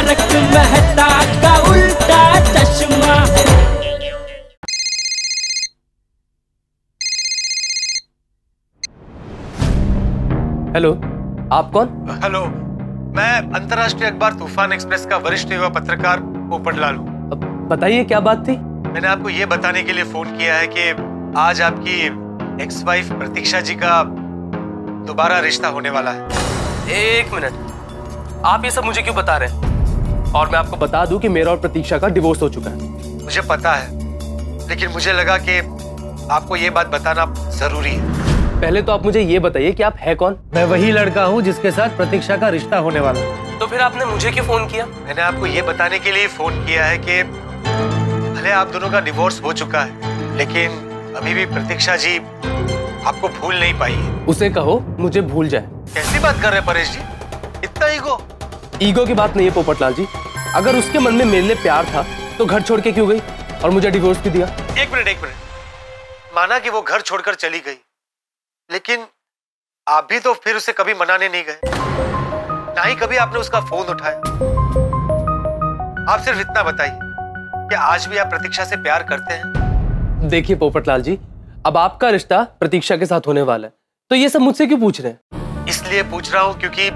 तारक मेहता का उल्टा चश्मा। हेलो, आप कौन? हेलो, मैं अंतर्राष्ट्रीय अखबार तूफान एक्सप्रेस का वरिष्ठ युवा पत्रकार पोपटलाल हूँ। बताइए क्या बात थी? मैंने आपको ये बताने के लिए फोन किया है कि आज आपकी एक्स वाइफ प्रतीक्षा जी का दोबारा रिश्ता होने वाला है। एक मिनट, आप ये सब मुझे क्यों बता रहे हैं? और मैं आपको बता दूं कि मेरा और प्रतीक्षा का डिवोर्स हो चुका है। मुझे पता है, लेकिन मुझे लगा कि आपको ये बात बताना जरूरी है। पहले तो आप मुझे ये बताइए कि आप है कौन? मैं वही लड़का हूँ जिसके साथ प्रतीक्षा का रिश्ता होने वाला है। तो फिर आपने मुझे क्यों फोन किया? मैंने आपको ये बताने के लिए फोन किया है कि भले आप दोनों का डिवोर्स हो चुका है, लेकिन अभी भी प्रतीक्षा जी आपको भूल नहीं पाई है। उसे कहो मुझे भूल जाए। कैसी बात कर रहे हैं परेश जी? इतना ईगो? ईगो की बात नहीं है पोपटलाल जी। अगर उसके मन में मेरे लिए प्यार था तो घर छोड़ के क्यों गई और मुझे डिवोर्स भी दिया? एक मिनट, माना कि वो घर छोड़कर चली गई, लेकिन आप भी तो फिर उसे कभी मनाने नहीं गए, ना ही कभी आपने उसका फोन उठाया। आप सिर्फ इतना बताइए कि आज भी आप प्रतीक्षा से प्यार करते हैं? देखिए पोपटलाल जी, अब आपका रिश्ता प्रतीक्षा के साथ होने वाला है, तो ये सब मुझसे क्यों पूछ रहे हैं? इसलिए पूछ रहा हूँ क्योंकि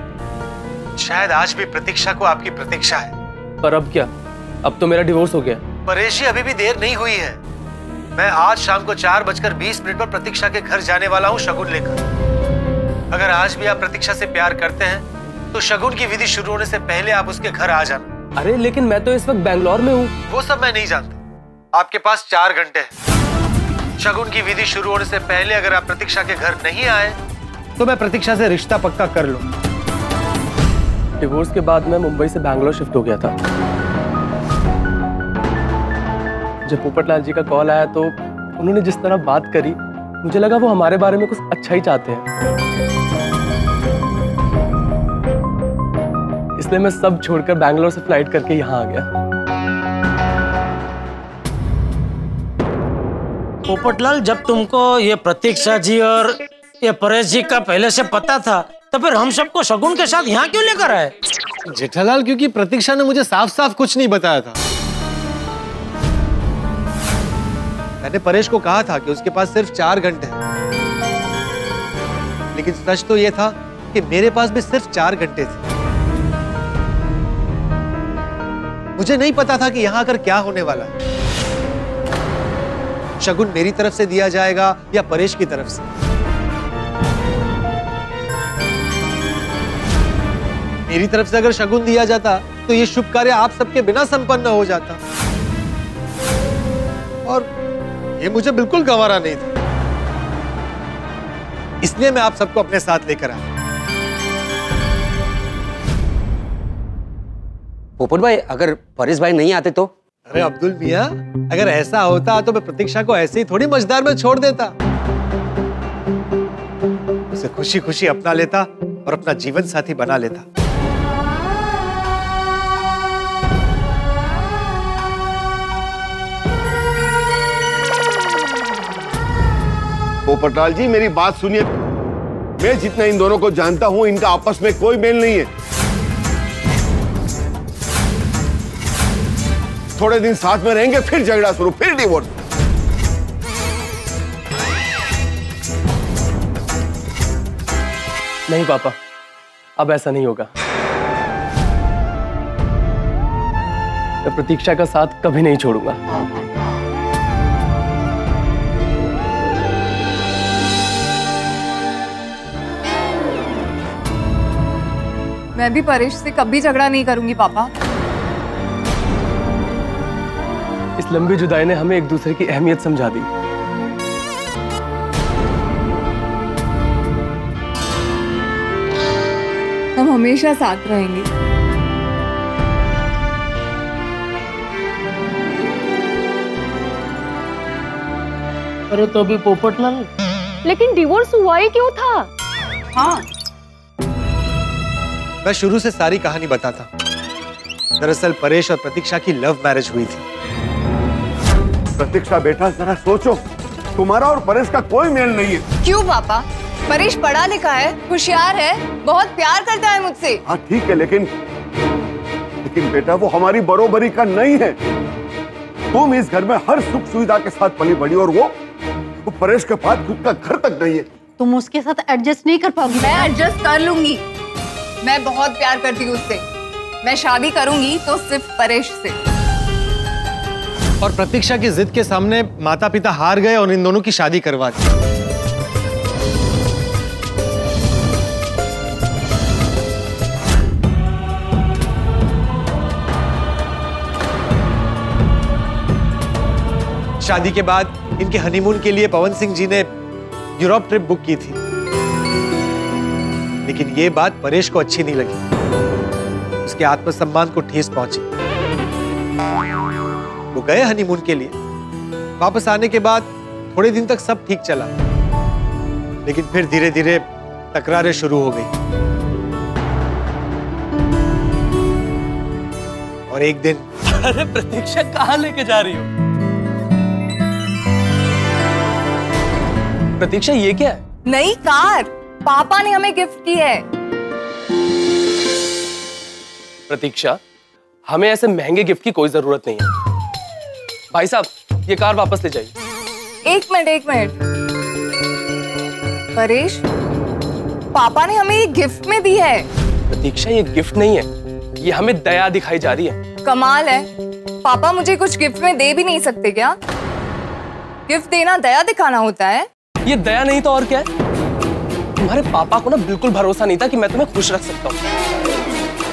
शायद आज भी प्रतीक्षा को आपकी प्रतीक्षा है। पर अब क्या? अब तो मेरा डिवोर्स हो गया। परेश जी, अभी भी देर नहीं हुई है। मैं आज शाम को 4:20 पर प्रतीक्षा के घर जाने वाला हूँ शगुन लेकर। अगर आज भी आप प्रतीक्षा से प्यार करते हैं तो शगुन की विधि शुरू होने से पहले आप उसके घर आ जाना। अरे लेकिन मैं तो इस वक्त बैंगलोर में हूँ। वो सब मैं नहीं जानता। आपके पास 4 घंटे हैं। शगुन की विधि शुरू होने से पहले अगर आप प्रतीक्षा के घर नहीं आए तो मैं प्रतीक्षा से रिश्ता पक्का कर लूं। डिवोर्स के बाद मैं मुंबई से बैंगलोर शिफ्ट हो गया था। जब पोपटलाल जी का कॉल आया तो उन्होंने जिस तरह बात करी, मुझे लगा वो हमारे बारे में कुछ अच्छा ही चाहते हैं। इसलिए मैं सब छोड़कर बैंगलोर से फ्लाइट करके यहाँ आ गया। पोपटलाल, जब तुमको ये प्रतीक्षा जी और ये परेश जी का पहले से पता था तो फिर हम सबको शगुन के साथ यहाँ क्यों लेकर आए? जेठालाल, क्योंकि प्रतीक्षा ने मुझे साफ साफ कुछ नहीं बताया था। मैंने परेश को कहा था कि उसके पास सिर्फ 4 घंटे हैं, लेकिन सच तो यह था कि मेरे पास भी सिर्फ 4 घंटे थे। मुझे नहीं पता था कि यहां आकर क्या होने वाला है। शगुन मेरी तरफ से दिया जाएगा या परेश की तरफ से। मेरी तरफ से अगर शगुन दिया जाता तो यह शुभ कार्य आप सबके बिना संपन्न हो जाता, और ये मुझे बिल्कुल गंवारा नहीं था। इसलिए मैं आप सबको अपने साथ लेकर आया। पोपट भाई, अगर परेश भाई नहीं आते तो? अरे अब्दुल मियां, अगर ऐसा होता तो मैं प्रतीक्षा को ऐसे ही थोड़ी मझदार में छोड़ देता। उसे खुशी खुशी अपना लेता और अपना जीवन साथी बना लेता। पोपटलाल जी, मेरी बात सुनिए। मैं जितना इन दोनों को जानता हूं, इनका आपस में कोई मेल नहीं है। थोड़े दिन साथ में रहेंगे, फिर झगड़ा शुरू, फिर डिवोर्स। नहीं पापा, अब ऐसा नहीं होगा। मैं प्रतीक्षा का साथ कभी नहीं छोड़ूंगा। मैं भी परेश से कभी झगड़ा नहीं करूंगी पापा। इस लंबी जुदाई ने हमें एक दूसरे की अहमियत समझा दी। हम हमेशा साथ रहेंगे। अरे तो अभी पोपटलाल, लेकिन डिवोर्स हुआ ही क्यों था? हाँ, मैं शुरू से सारी कहानी बताता। दरअसल परेश और प्रतीक्षा की लव मैरिज हुई थी। प्रतीक्षा बेटा, जरा सोचो, तुम्हारा और परेश का कोई मेल नहीं है। क्यों पापा? परेश पढ़ा लिखा है, होशियार है, बहुत प्यार करता है मुझसे। हाँ ठीक है, लेकिन लेकिन बेटा वो हमारी बरोबरी का नहीं है। तुम इस घर में हर सुख सुविधा के साथ पली बड़ी और वो परेश के पास खुद का घर तक नहीं है। तुम उसके साथ एडजस्ट नहीं कर पाओगी। मैं एडजस्ट कर लूंगी। मैं बहुत प्यार करती हूँ उससे। मैं शादी करूंगी तो सिर्फ परेश से। और प्रतीक्षा की जिद के सामने माता पिता हार गए और इन दोनों की शादी करवा दी। शादी के बाद इनके हनीमून के लिए पवन सिंह जी ने यूरोप ट्रिप बुक की थी, लेकिन ये बात परेश को अच्छी नहीं लगी। उसके आत्मसम्मान को ठेस पहुंची। वो गए हनीमून के लिए। वापस आने के बाद थोड़े दिन तक सब ठीक चला, लेकिन फिर धीरे धीरे तकरारें शुरू हो गई। और एक दिन अरे प्रतीक्षा कहाँ लेके जा रही हो? प्रतीक्षा ये क्या है? नई कार पापा ने हमें गिफ्ट की है। प्रतीक्षा, हमें ऐसे महंगे गिफ्ट की कोई जरूरत नहीं है। भाई साहब, ये कार वापस ले जाइए। एक मिनट। परेश, पापा ने हमें ये गिफ्ट में दी है। प्रतीक्षा, ये गिफ्ट नहीं है, ये हमें दया दिखाई जा रही है। कमाल है, पापा मुझे कुछ गिफ्ट में दे भी नहीं सकते क्या? गिफ्ट देना दया दिखाना होता है। ये दया नहीं तो और क्या है? तुम्हारे पापा को ना बिल्कुल भरोसा नहीं था कि मैं तुम्हें खुश रख सकता हूँ,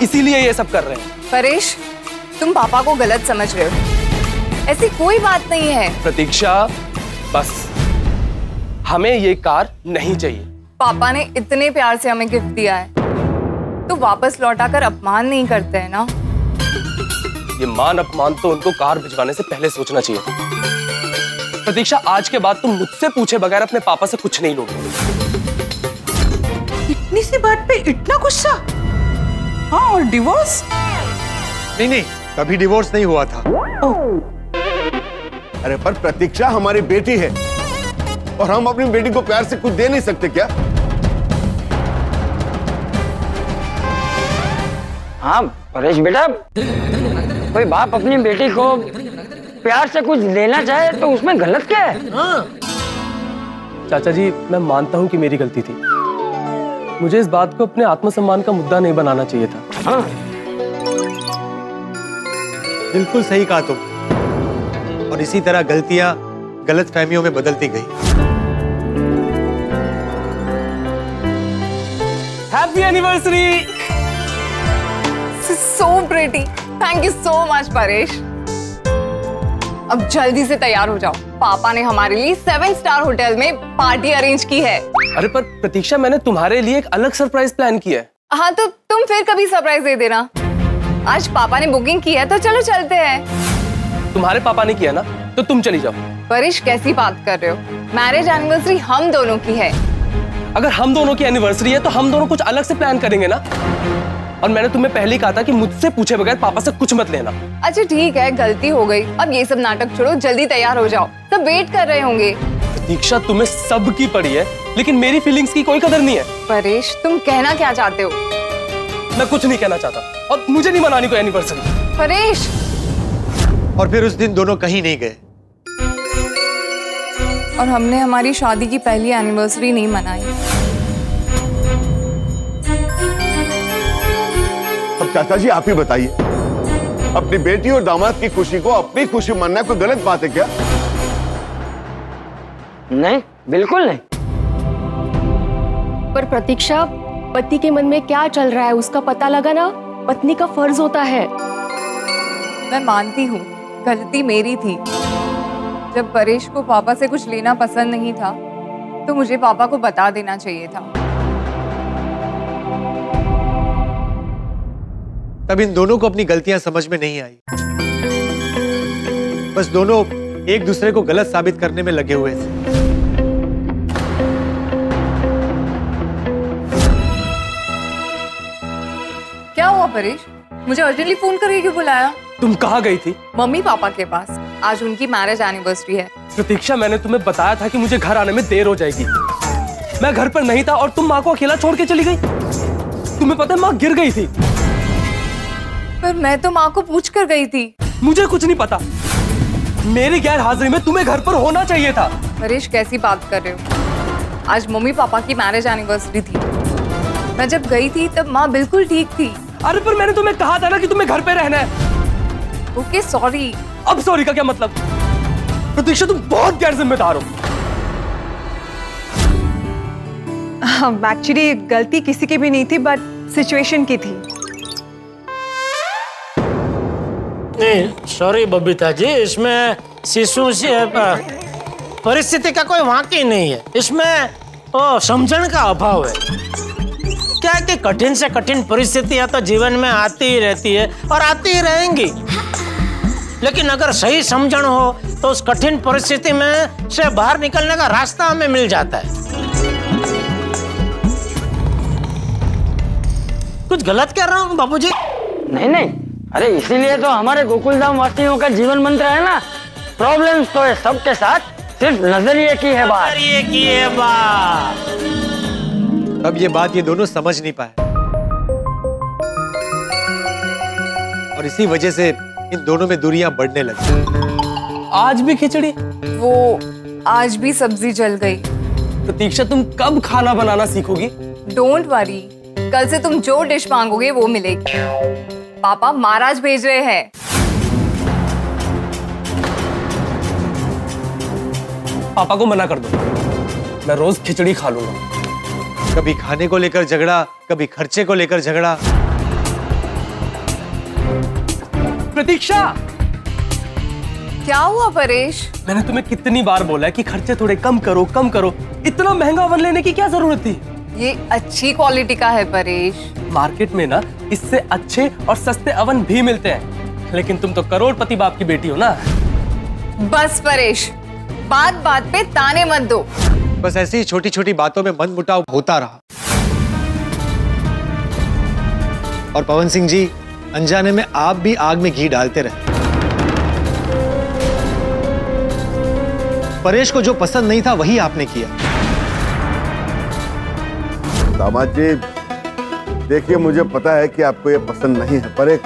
इसीलिए ये सब कर रहे हैं। परेश, तुम पापा को गलत समझ रहे हो। ऐसी कोई बात नहीं है। प्रतीक्षा, बस हमें ये कार नहीं चाहिए। पापा ने इतने प्यार से हमें गिफ्ट दिया है, तो वापस लौटाकर अपमान नहीं करते हैं ना। ये मान अपमान तो उनको कार भिजवाने से पहले सोचना चाहिए। प्रतीक्षा, आज के बाद तुम मुझसे पूछे बगैर अपने पापा से कुछ नहीं लोगे। इतनी सी बात पे इतना गुस्सा? हाँ, और डिवोर्स? नहीं, कभी डिवोर्स नहीं हुआ था। अरे पर प्रतीक्षा हमारी बेटी है और हम अपनी बेटी को प्यार से कुछ दे नहीं सकते क्या? हाँ परेश बेटा, कोई बाप अपनी बेटी को प्यार से कुछ देना चाहे तो उसमें गलत क्या है? चाचा जी, मैं मानता हूँ कि मेरी गलती थी। मुझे इस बात को अपने आत्मसम्मान का मुद्दा नहीं बनाना चाहिए था। हाँ। बिल्कुल सही कहा तुम। और इसी तरह गलतियां गलतफहमियों में बदलती गई। Happy anniversary. So pretty. Thank you so much Paresh. अब जल्दी से तैयार हो जाओ, पापा ने हमारे लिए 7 स्टार होटल में पार्टी अरेंज की है। अरे पर प्रतीक्षा, मैंने तुम्हारे लिए एक अलग सरप्राइज प्लान किया है। हाँ तो तुम फिर कभी सरप्राइज दे देना। आज पापा ने बुकिंग की है तो चलो चलते हैं। तुम्हारे पापा ने किया ना, तो तुम चली जाओ। परेश, कैसी बात कर रहे हो? मैरिज एनिवर्सरी हम दोनों की है। अगर हम दोनों की एनिवर्सरी है तो हम दोनों कुछ अलग से प्लान करेंगे ना। और मैंने तुम्हें पहले ही कहा था कि मुझसे पूछे बगैर पापा से कुछ मत लेना। अच्छा ठीक है, गलती हो गई। अब ये सब नाटक छोड़ो, जल्दी तैयार हो जाओ, सब वेट कर रहे होंगे। प्रतीक्षा, तुम्हें सब की पड़ी है, लेकिन मेरी फीलिंग्स की कोई कदर नहीं है। परेश, तुम कहना क्या चाहते हो? मैं कुछ नहीं कहना चाहता और मुझे नहीं मनानी कोई एनिवर्सरी। परेश। और फिर उस दिन दोनों कहीं नहीं गए। और हमने हमारी शादी की पहली एनिवर्सरी नहीं मनाई। अब चाचा जी आप ही बताइए, अपनी बेटी और दामाद की खुशी को अपनी खुशी मानना कोई गलत बात है क्या? नहीं, बिल्कुल नहीं। पर प्रतीक्षा, पति के मन में क्या चल रहा है उसका पता लगाना पत्नी का फर्ज होता है। मैं मानती हूँ गलती मेरी थी। जब परेश को पापा से कुछ लेना पसंद नहीं था तो मुझे पापा को बता देना चाहिए था। तब इन दोनों को अपनी गलतियां समझ में नहीं आई। बस दोनों एक दूसरे को गलत साबित करने में लगे हुए थे। क्या हुआ परेश? मुझे अर्जेंटली फोन करके क्यों बुलाया? तुम कहाँ गई थी? मम्मी पापा के पास। आज उनकी मैरिज एनिवर्सरी है। प्रतीक्षा, मैंने तुम्हें बताया था कि मुझे घर आने में देर हो जाएगी। मैं घर पर नहीं था और तुम माँ को अकेला छोड़ के चली गई। तुम्हें पता है माँ गिर गई थी। पर मैं तो माँ को पूछ कर गई थी। मुझे कुछ नहीं पता। मेरी गैर हाजिरी में तुम्हें घर पर होना चाहिए था। परेश कैसी बात कर रहे हो? आज मम्मी पापा की मैरिज एनिवर्सरी थी। मैं जब गई थी तब माँ बिल्कुल ठीक थी। अरे पर मैंने तुम्हें कहा था ना कि तुम्हें घर पे रहना है। Okay sorry. अब सॉरी का क्या मतलब? प्रतीक्षा तुम बहुत गैर जिम्मेदार हो। एक्चुअली गलती किसी की भी नहीं थी, बट सिचुएशन की थी। नहीं सॉरी बबीता जी, इसमें शिशु से परिस्थिति का कोई वाकई नहीं है। इसमें समझण का अभाव है। क्या है कि कठिन से कठिन परिस्थितियां तो जीवन में आती ही रहती है और आती ही रहेंगी, लेकिन अगर सही समझण हो तो उस कठिन परिस्थिति में से बाहर निकलने का रास्ता हमें मिल जाता है। कुछ गलत कर रहा हूँ बाबूजी? नहीं, अरे इसीलिए तो हमारे गोकुलधाम वासियों का जीवन मंत्र है ना, प्रॉब्लम्स तो है सबके साथ, सिर्फ नजरिए की है बात। नजरिए की है बात। अब ये बात ये दोनों समझ नहीं पाए और इसी वजह से इन दोनों में दूरियां बढ़ने लगी। आज भी खिचड़ी? वो आज भी सब्जी जल गई। प्रतीक्षा तुम कब खाना बनाना सीखोगी? डोंट वरी, कल से तुम जो डिश मांगोगे वो मिलेगी। पापा महाराज भेज रहे हैं। पापा को मना कर दो, मैं रोज खिचड़ी खा लूंगा। कभी खाने को लेकर झगड़ा, कभी खर्चे को लेकर झगड़ा। प्रतीक्षा क्या हुआ परेश? मैंने तुम्हें कितनी बार बोला है कि खर्चे थोड़े कम करो कम करो। इतना महंगा ओवन लेने की क्या जरूरत थी? ये अच्छी क्वालिटी का है परेश। मार्केट में ना इससे अच्छे और सस्ते ओवन भी मिलते हैं, लेकिन तुम तो करोड़पति बाप की बेटी हो ना। बस परेश, बात बात पे ताने मत दो। बस ऐसी ही छोटी छोटी बातों में मनमुटाव होता रहा। और पवन सिंह जी, अनजाने में आप भी आग में घी डालते रहे। परेश को जो पसंद नहीं था वही आपने किया। दामाद जी, देखिए मुझे पता है कि आपको ये पसंद नहीं है, पर एक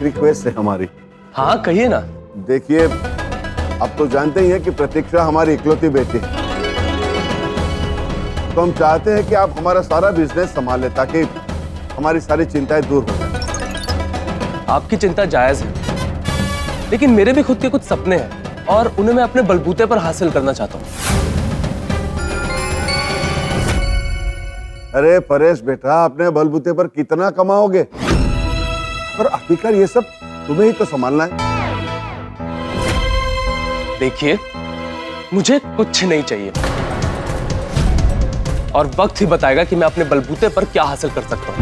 रिक्वेस्ट है हमारी। हाँ कहिए ना। देखिए, आप तो जानते ही हैं कि प्रतीक्षा हमारी इकलौती बेटी है, तो हम चाहते हैं कि आप हमारा सारा बिजनेस संभाल लें ताकि हमारी सारी चिंताएं दूर हो जाए। आपकी चिंता जायज है, लेकिन मेरे भी खुद के कुछ सपने हैं और उन्हें मैं अपने बलबूते पर हासिल करना चाहता हूँ। अरे परेश बेटा, अपने बलबूते पर कितना कमाओगे? पर आखिरकार ये सब तुम्हें ही तो संभालना है। देखिए, मुझे कुछ नहीं चाहिए और वक्त ही बताएगा कि मैं अपने बलबूते पर क्या हासिल कर सकता हूं।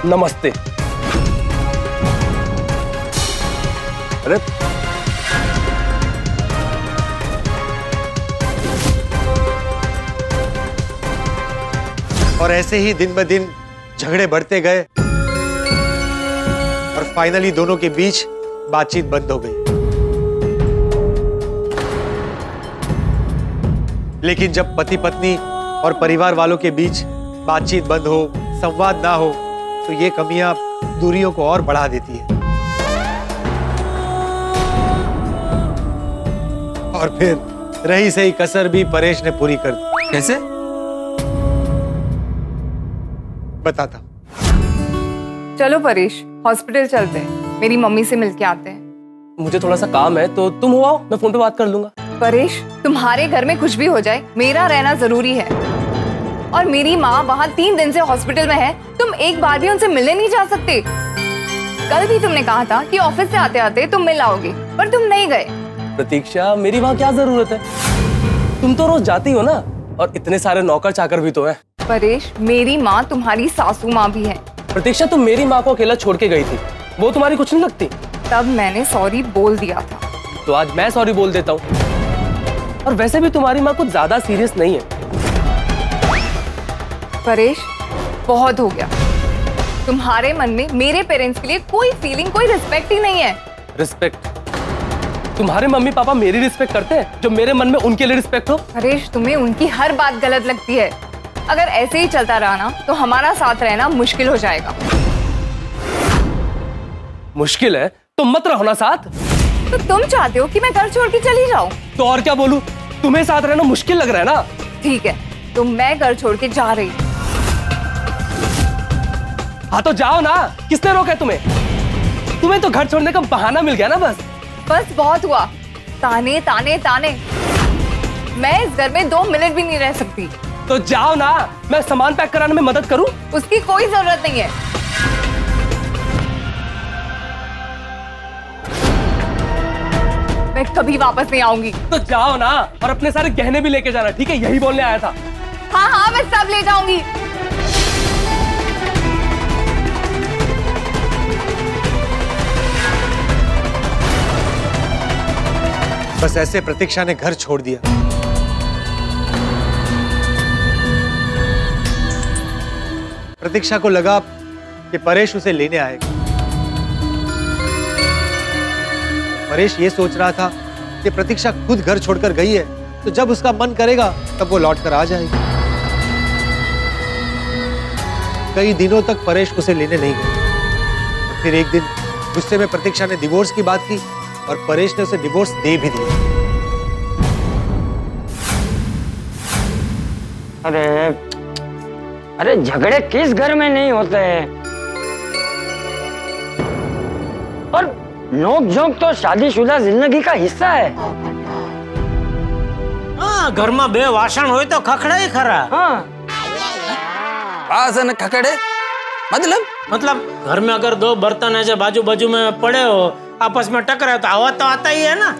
नमस्ते। अरे और ऐसे ही दिन ब दिन झगड़े बढ़ते गए और फाइनली दोनों के बीच बातचीत बंद हो गई। लेकिन जब पति पत्नी और परिवार वालों के बीच बातचीत बंद हो, संवाद ना हो, तो ये कमियां दूरियों को और बढ़ा देती है। और फिर रही सही कसर भी परेश ने पूरी कर दी। कैसे? बताता। चलो परेश, हॉस्पिटल चलते हैं, मेरी मम्मी से मिलके आते हैं। मुझे थोड़ा सा काम है, तो तुम हो आओ, मैं फोन पे बात कर लूंगा। परेश, तुम्हारे घर में कुछ भी हो जाए, मेरा रहना जरूरी है। और मेरी माँ वहाँ 3 दिन से हॉस्पिटल में है, तुम एक बार भी उनसे मिलने नहीं जा सकते। कल भी तुमने कहा था कि ऑफिस से आते आते तुम मिल आओगे, पर तुम नहीं गए। प्रतीक्षा, मेरी वहाँ क्या जरूरत है? तुम तो रोज जाती हो ना, और इतने सारे नौकर चाकर भी तो हैं। परेश, मेरी माँ तुम्हारी सासू माँ भी है। प्रतीक्षा, तुम मेरी माँ को अकेला छोड़ के गई थी, वो तुम्हारी कुछ नहीं लगती? तब मैंने सॉरी बोल दिया था, तो आज मैं सॉरी बोल देता हूँ। और वैसे भी तुम्हारी माँ कुछ ज्यादा सीरियस नहीं है। परेश, बहुत हो गया। तुम्हारे मन में मेरे पेरेंट्स के लिए कोई फीलिंग, कोई रिस्पेक्ट ही नहीं है। रिस्पेक्ट? तुम्हारे मम्मी पापा मेरी रिस्पेक्ट करते हैं जो मेरे मन में उनके लिए रिस्पेक्ट हो? परेश, तुम्हें उनकी हर बात गलत लगती है। अगर ऐसे ही चलता रहा ना, तो हमारा साथ रहना मुश्किल हो जाएगा। मुश्किल है, तुम मत रहो ना साथ। तो तुम चाहते हो कि मैं घर छोड़ के चली जाऊं? तो और क्या बोलूं, तुम्हें साथ रहना मुश्किल लग रहा है ना। ठीक है, तो मैं घर छोड़ के जा रही। हाँ तो जाओ ना, किसने रोका है तुम्हें? तुम्हें तो घर छोड़ने का बहाना मिल गया ना। बस बहुत हुआ, ताने ताने ताने। मैं इस घर में 2 मिनट भी नहीं रह सकती। तो जाओ ना, मैं सामान पैक कराने में मदद करूं? उसकी कोई जरूरत नहीं है। मैं कभी वापस नहीं आऊंगी। तो जाओ ना, और अपने सारे गहने भी लेके जाना, ठीक है? यही बोलने आया था। हाँ हाँ, मैं सब ले जाऊंगी। बस ऐसे प्रतीक्षा ने घर छोड़ दिया। प्रतीक्षा को लगा कि परेश उसे लेने आएगा। परेश ये सोच रहा था कि प्रतीक्षा खुद घर छोड़कर गई है, तो जब उसका मन करेगा तब वो लौटकर आ जाएगी। कई दिनों तक परेश उसे लेने नहीं गया। फिर एक दिन गुस्से में प्रतीक्षा ने डिवोर्स की बात की और परेश ने उसे डिवोर्स दे भी दिया। अरे झगड़े किस घर में नहीं होते हैं? और नोक झोंक तो शादीशुदा जिंदगी का हिस्सा है। हाँ, घर में 2 वासण हो तो खखड़े खरा। हाँ, वासन खखड़े मतलब घर में अगर 2 बर्तन ऐसे बाजू बाजू में पड़े हो, आपस में टकराए तो आवाज तो आता ही है ना।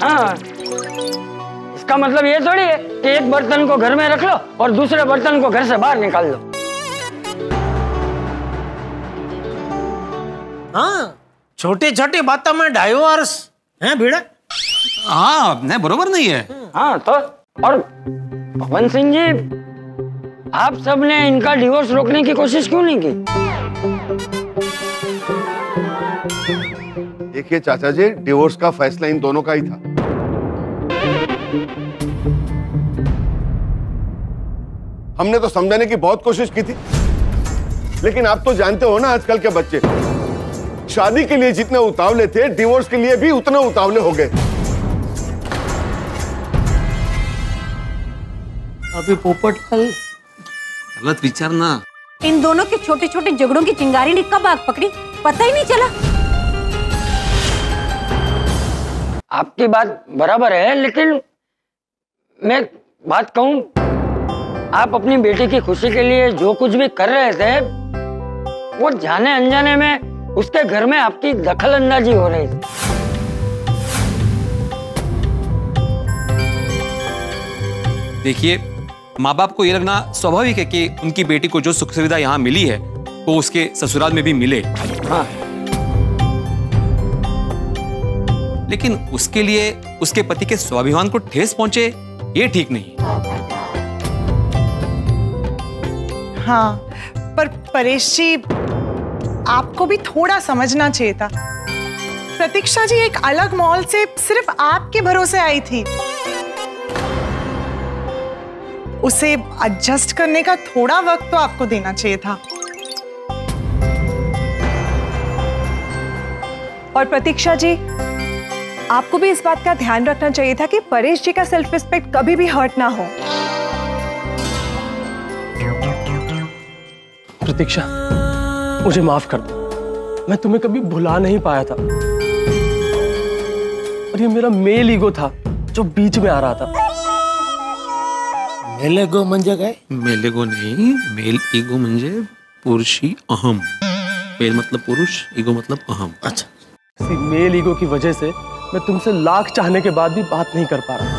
हाँ, इसका मतलब ये थोड़ी है कि एक बर्तन को घर में रख लो और दूसरे बर्तन को घर से बाहर निकाल लो। हाँ, छोटी छोटी बातों में डाइवोर्स है भिड़ा। हाँ, नहीं बरोबर नहीं है। हाँ तो, और पवन सिंह जी, आप सबने इनका डिवोर्स रोकने की कोशिश क्यों नहीं की? देखिए चाचा जी, डिवोर्स का फैसला इन दोनों का ही था। हमने तो समझाने की बहुत कोशिश की थी, लेकिन आप तो जानते हो ना आजकल के बच्चे, शादी के लिए जितने उतावले थे, डिवोर्स के लिए भी उतने उतावले हो गए। अभी पोपट गलत विचार ना। इन दोनों के छोटे छोटे झगड़ों की चिंगारी ने कब आग पकड़ी, पता ही नहीं चला। आपकी बात बराबर है, लेकिन मैं बात कहूं, आप अपनी बेटी की खुशी के लिए जो कुछ भी कर रहे थे, वो जाने अनजाने में उसके घर में आपकी दखल अंदाजी हो रही थी। देखिए, माँ बाप को ये लगना स्वाभाविक है कि उनकी बेटी को जो सुख सुविधा यहाँ मिली है वो उसके ससुराल में भी मिले। हाँ। लेकिन उसके लिए उसके पति के स्वाभिमान को ठेस पहुंचे, ये ठीक नहीं। हाँ, पर परेश जी, आपको भी थोड़ा समझना चाहिए था। प्रतीक्षा जी एक अलग मॉल से सिर्फ आपके भरोसे आई थी। उसे एडजस्ट करने का थोड़ा वक्त तो आपको देना चाहिए था। और प्रतीक्षा जी, आपको भी इस बात का ध्यान रखना चाहिए था कि परेश जी का सेल्फ रिस्पेक्ट कभी भी हर्ट ना हो। प्रतीक्षा, मुझे माफ कर दो, मैं तुम्हें कभी भुला नहीं पाया था। और ये मेरा मेल ईगो था जो बीच में आ रहा था। मेल ईगो म्हणजे काय? मेल ईगो नहीं, मेल ईगो म्हणजे पुरुषी अहम। मेल मतलब पुरुष, ईगो मतलब अहम। अच्छा, इसी मेल ईगो की वजह से मैं तुमसे लाख चाहने के बाद भी बात नहीं कर पा रहा।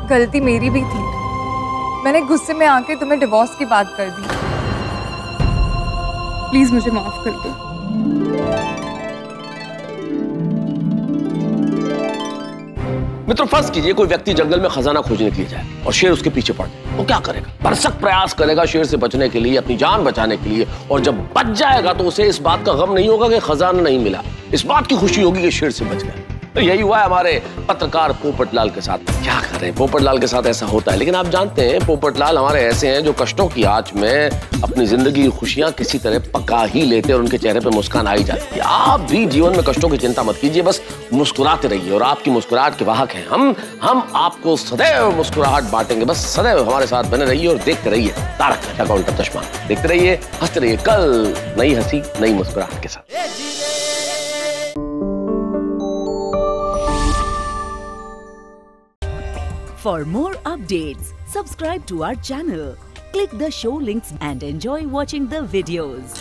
गलती मेरी भी थी, मैंने गुस्से में आके तुम्हें डिवोर्स की बात कर दी। प्लीज मुझे माफ कर दो। मित्रों, फर्ज कीजिए कोई व्यक्ति जंगल में खजाना खोजने के लिए जाए और शेर उसके पीछे पड़ जाए, वो क्या करेगा? भरसक प्रयास करेगा शेर से बचने के लिए, अपनी जान बचाने के लिए। और जब बच जाएगा तो उसे इस बात का गम नहीं होगा कि खजाना नहीं मिला, इस बात की खुशी होगी कि शेर से बच गया। तो यही हुआ है हमारे पत्रकार पोपटलाल के साथ। क्या करें, पोपटलाल के साथ ऐसा होता है। लेकिन आप जानते हैं पोपटलाल हमारे ऐसे हैं जो कष्टों की आंच में अपनी जिंदगी की खुशियां किसी तरह पका ही लेते और उनके चेहरे पे मुस्कान आ ही जाती है। आप भी जीवन में कष्टों की चिंता मत कीजिए, बस मुस्कुराते रहिए और आपकी मुस्कुराहट के वाहक हैं हम आपको सदैव मुस्कुराहट बांटेंगे। बस सदैव हमारे साथ बने रहिए और देखते रहिए तारक मेहता का उल्टा चश्मा। देखते रहिए, हंसते रहिए। कल नई हंसी नई मुस्कुराहट के साथ। For more updates, subscribe to our channel, click the show links and enjoy watching the videos.